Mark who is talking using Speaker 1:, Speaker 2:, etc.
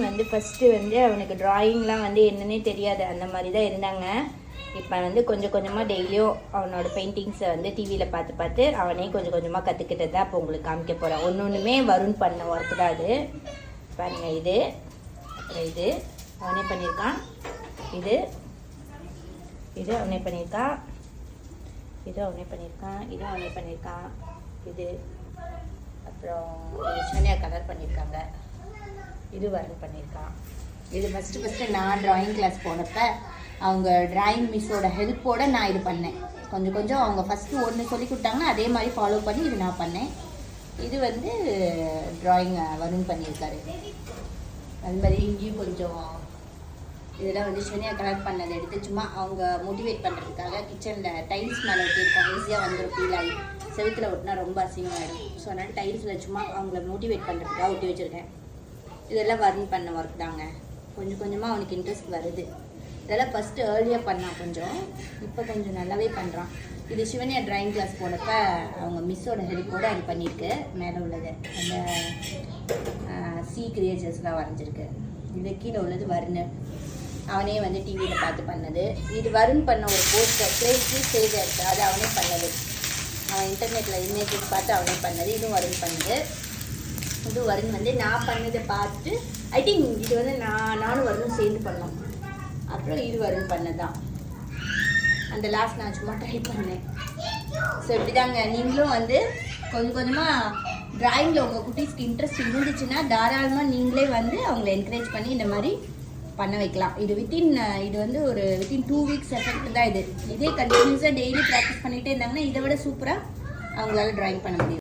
Speaker 1: வந்து ஃபஸ்ட்டு வந்து அவனுக்கு ட்ராயிங்லாம் வந்து என்னன்னே தெரியாது, அந்த மாதிரி தான் இருந்தாங்க. இப்போ வந்து கொஞ்சம் கொஞ்சமாக டெய்லியும் அவனோட பெயிண்டிங்ஸை வந்து டிவியில் பார்த்து பார்த்து அவனே கொஞ்சம் கொஞ்சமாக கற்றுக்கிட்டது தான் இப்போ உங்களுக்கு காமிக்க போகிறேன். ஒன்றுமே வருண் பண்ண ஒர்க்கு தான் அது. பாருங்கள், இது அப்புறம் இது அவனே பண்ணியிருக்கான், இது இது அவனே பண்ணியிருக்கான், இது அவனே பண்ணியிருக்கான், இது அவனே பண்ணியிருக்கான், இது அப்புறம் சோனியா கலர் பண்ணியிருக்காங்க, இது வருண் பண்ணியிருக்கான். இது ஃபஸ்ட்டு நான் ட்ராயிங் கிளாஸ் போனப்போ அவங்க ட்ராயிங் மிஸ்ஸோட ஹெல்ப்போடு நான் இது பண்ணேன். கொஞ்சம் கொஞ்சம் அவங்க ஃபஸ்ட்டு ஒன்று சொல்லி கொடுத்தாங்கன்னா அதே மாதிரி ஃபாலோ பண்ணி இது நான் பண்ணேன். இது வந்து ட்ராயிங் வருண் பண்ணியிருக்காரு. அது மாதிரி இங்கேயும் கொஞ்சம் இதெல்லாம் வந்து சோனியா கலர் பண்ணதை எடுத்து சும்மா அவங்க மோட்டிவேட் பண்ணுறதுக்காக கிச்சனில் டைல்ஸ் மேலே ஒட்டியிருக்கோம். ஈஸியாக வந்துடும், ஃபீல் ஆகி செவுத்தில் ஒட்டினா ரொம்ப அசிங்கமாகிடும். ஸோ அதனால் டைல்ஸில் சும்மா அவங்கள மோட்டிவேட் பண்ணுறதுக்காக ஒட்டி வச்சுருக்கேன். இதெல்லாம் வருண் பண்ண ஒர்க் தாங்க. கொஞ்சம் கொஞ்சமாக அவனுக்கு இன்ட்ரெஸ்ட் வருது. இதெல்லாம் ஃபஸ்ட்டு ஏர்லியாக பண்ணான் கொஞ்சம், இப்போ கொஞ்சம் நல்லாவே பண்ணுறான். இது சிவனியா ட்ராயிங் கிளாஸ் போனப்ப அவங்க மிஸ்ஸோட ஹெல்ப்போடு அது பண்ணியிருக்கு. மேலே உள்ளது அந்த சி கிரியேச்சர்ஸ்லாம் வரைஞ்சிருக்கு. இது கீழே உள்ளது வருண், அவனே வந்து டிவியில் பார்த்து பண்ணது. இது வருண் பண்ண ஒரு போஸ்டர் சேவ் இருக்கு, அது அவனே பண்ணது. அவன் இன்டர்நெட்டில் இமேஜஸ் பார்த்து அவனே பண்ணது. இதுவும் வருண் பண்ணது. இது வருண் வந்து நான் பண்ணதை பார்த்துட்டு ஐ திங்க் இது வந்து நானும் வருணும் சேர்ந்து பண்ணோம். அப்புறம் இது வருண் பண்ணதான். அந்த லாஸ்ட் நான் சும்மா ட்ரை பண்ணேன். ஸோ இப்படி தாங்க நீங்களும் வந்து கொஞ்சம் கொஞ்சமாக ட்ராயிங்கில் உங்கள் குட்டீஸ்க்கு இன்ட்ரெஸ்ட் இருந்துச்சுன்னா தாராளமாக நீங்களே வந்து அவங்கள என்கரேஜ் பண்ணி இந்த மாதிரி பண்ண வைக்கலாம். இது இது வந்து ஒரு வித்தின் 2 வீக்ஸ் எஃபெக்ட் தான் இது. இதே கண்டினியூஸாக டெய்லி ப்ராக்டிஸ் பண்ணிகிட்டே இருந்தாங்கன்னா இதை விட சூப்பராக அவங்களால ட்ராயிங் பண்ண முடியும்.